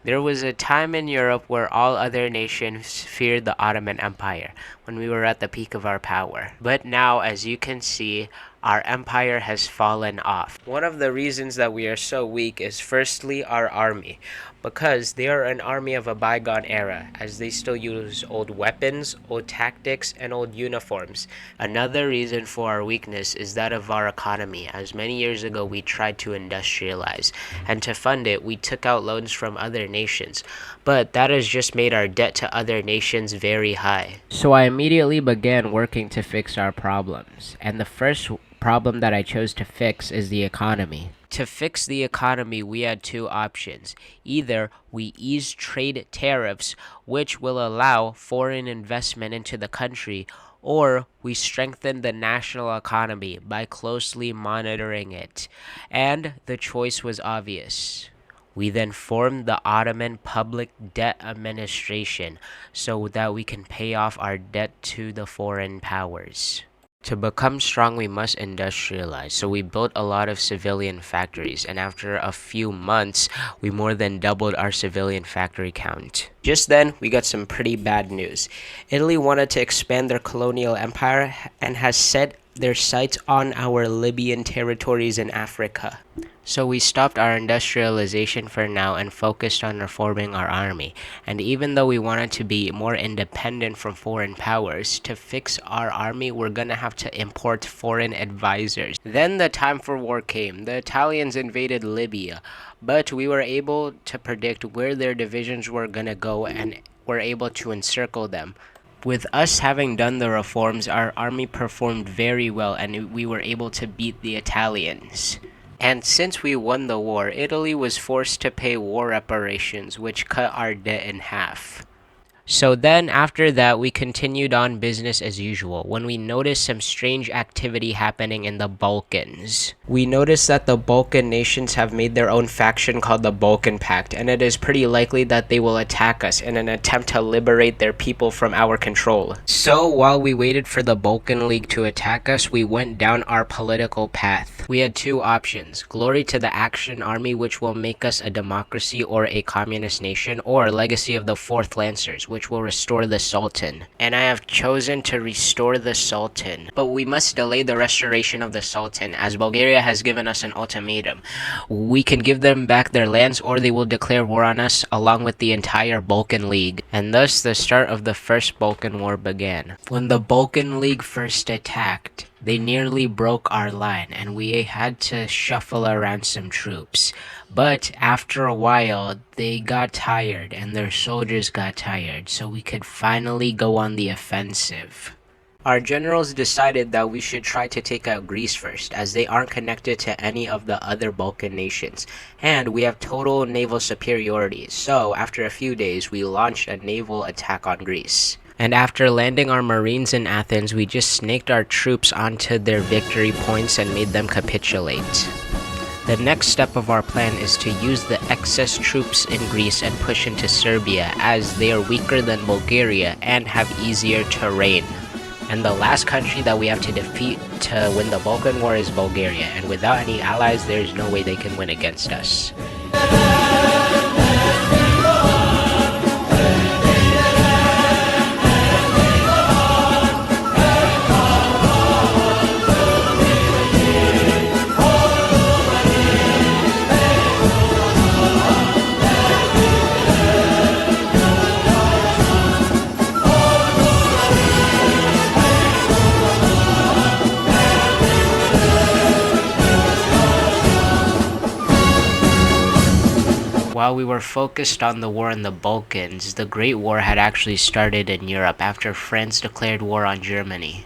There was a time in Europe where all other nations feared the Ottoman Empire when we were at the peak of our power. But now, as you can see, our empire has fallen off. One of the reasons that we are so weak is firstly our army, because they are an army of a bygone era, as they still use old weapons, old tactics, and old uniforms. Another reason for our weakness is that of our economy, as many years ago we tried to industrialize, and to fund it we took out loans from other nations, but that has just made our debt to other nations very high. So I immediately began working to fix our problems, and the first problem that I chose to fix is the economy. To fix the economy, we had two options. Either we ease trade tariffs, which will allow foreign investment into the country, or we strengthen the national economy by closely monitoring it. And the choice was obvious. We then formed the Ottoman Public Debt Administration so that we can pay off our debt to the foreign powers. To become strong, we must industrialize, so we built a lot of civilian factories, and after a few months, we more than doubled our civilian factory count. Just then, we got some pretty bad news. Italy wanted to expand their colonial empire and has set their sights on our Libyan territories in Africa. So we stopped our industrialization for now and focused on reforming our army. And even though we wanted to be more independent from foreign powers, to fix our army we're gonna have to import foreign advisors. Then the time for war came. The Italians invaded Libya, but we were able to predict where their divisions were gonna go and were able to encircle them. With us having done the reforms, our army performed very well and we were able to beat the Italians. And since we won the war, Italy was forced to pay war reparations, which cut our debt in half. So then, after that, we continued on business as usual when we noticed some strange activity happening in the Balkans. We noticed that the Balkan nations have made their own faction called the Balkan Pact, and it is pretty likely that they will attack us in an attempt to liberate their people from our control. So, while we waited for the Balkan League to attack us, we went down our political path. We had two options: glory to the Action Army, which will make us a democracy or a communist nation, or legacy of the Fourth Lancers, which will restore the Sultan. And I have chosen to restore the Sultan. But we must delay the restoration of the Sultan, as Bulgaria has given us an ultimatum. We can give them back their lands or they will declare war on us along with the entire Balkan League. And thus the start of the First Balkan War began. When the Balkan League first attacked, they nearly broke our line and we had to shuffle around some troops. But after a while, they got tired and their soldiers got tired, so we could finally go on the offensive. Our generals decided that we should try to take out Greece first, as they aren't connected to any of the other Balkan nations, and we have total naval superiority. So after a few days, we launched a naval attack on Greece. And after landing our marines in Athens, we just snaked our troops onto their victory points and made them capitulate. The next step of our plan is to use the excess troops in Greece and push into Serbia, as they are weaker than Bulgaria and have easier terrain. And the last country that we have to defeat to win the Balkan War is Bulgaria, and without any allies there is no way they can win against us. While we were focused on the war in the Balkans, the Great War had actually started in Europe after France declared war on Germany.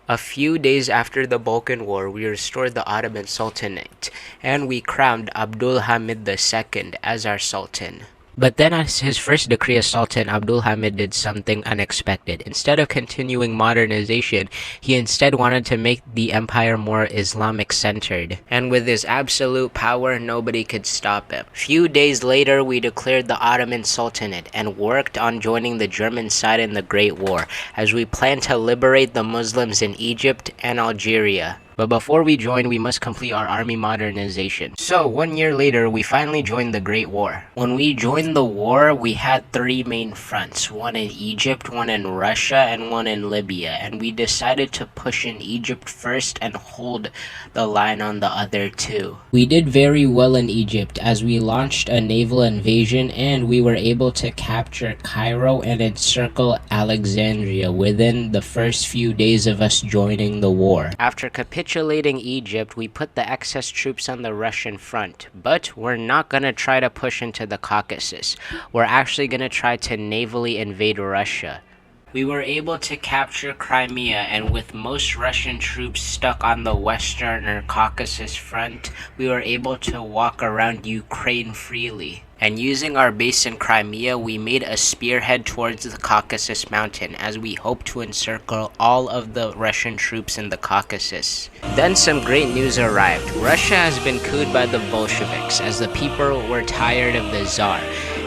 A few days after the Balkan War, we restored the Ottoman Sultanate, and we crowned Abdul Hamid II as our Sultan. But then as his first decree as Sultan, Abdul Hamid did something unexpected. Instead of continuing modernization, he instead wanted to make the empire more Islamic-centered. And with his absolute power, nobody could stop him. Few days later, we declared the Ottoman Sultanate and worked on joining the German side in the Great War, as we planned to liberate the Muslims in Egypt and Algeria. But before we join, we must complete our army modernization. So 1 year later, we finally joined the Great War. When we joined the war, we had 3 main fronts, one in Egypt, one in Russia, and one in Libya, and we decided to push in Egypt first and hold the line on the other 2. We did very well in Egypt as we launched a naval invasion and we were able to capture Cairo and encircle Alexandria within the first few days of us joining the war. After capitulating Egypt, we put the excess troops on the Russian front, but we're not gonna try to push into the Caucasus. We're actually gonna try to navally invade Russia. We were able to capture Crimea, and with most Russian troops stuck on the western or Caucasus front, we were able to walk around Ukraine freely. And using our base in Crimea, we made a spearhead towards the Caucasus mountain as we hoped to encircle all of the Russian troops in the Caucasus. Then some great news arrived. Russia has been couped by the Bolsheviks as the people were tired of the Tsar.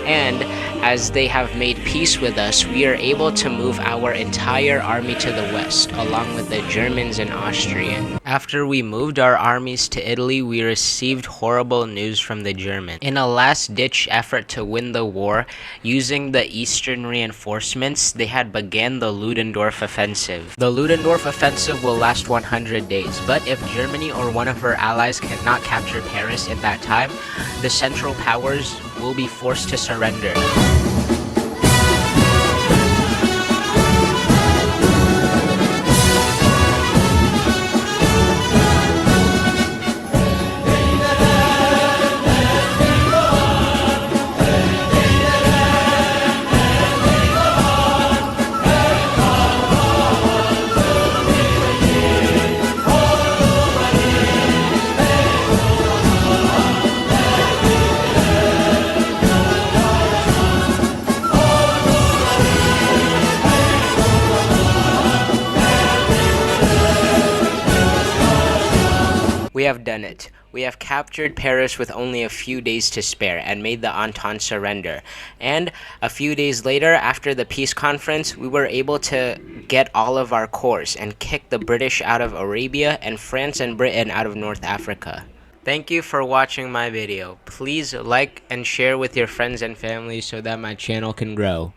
And as they have made peace with us, we are able to move our entire army to the west, along with the Germans and Austrians. After we moved our armies to Italy, we received horrible news from the Germans. In a last-ditch effort to win the war, using the eastern reinforcements, they had began the Ludendorff offensive. The Ludendorff offensive will last 100 days, but if Germany or one of her allies cannot capture Paris in that time, the Central Powers will be forced to surrender. We have done it. We have captured Paris with only a few days to spare and made the Entente surrender. And a few days later, after the peace conference, we were able to get all of our cores and kick the British out of Arabia and France and Britain out of North Africa. Thank you for watching my video. Please like and share with your friends and family so that my channel can grow.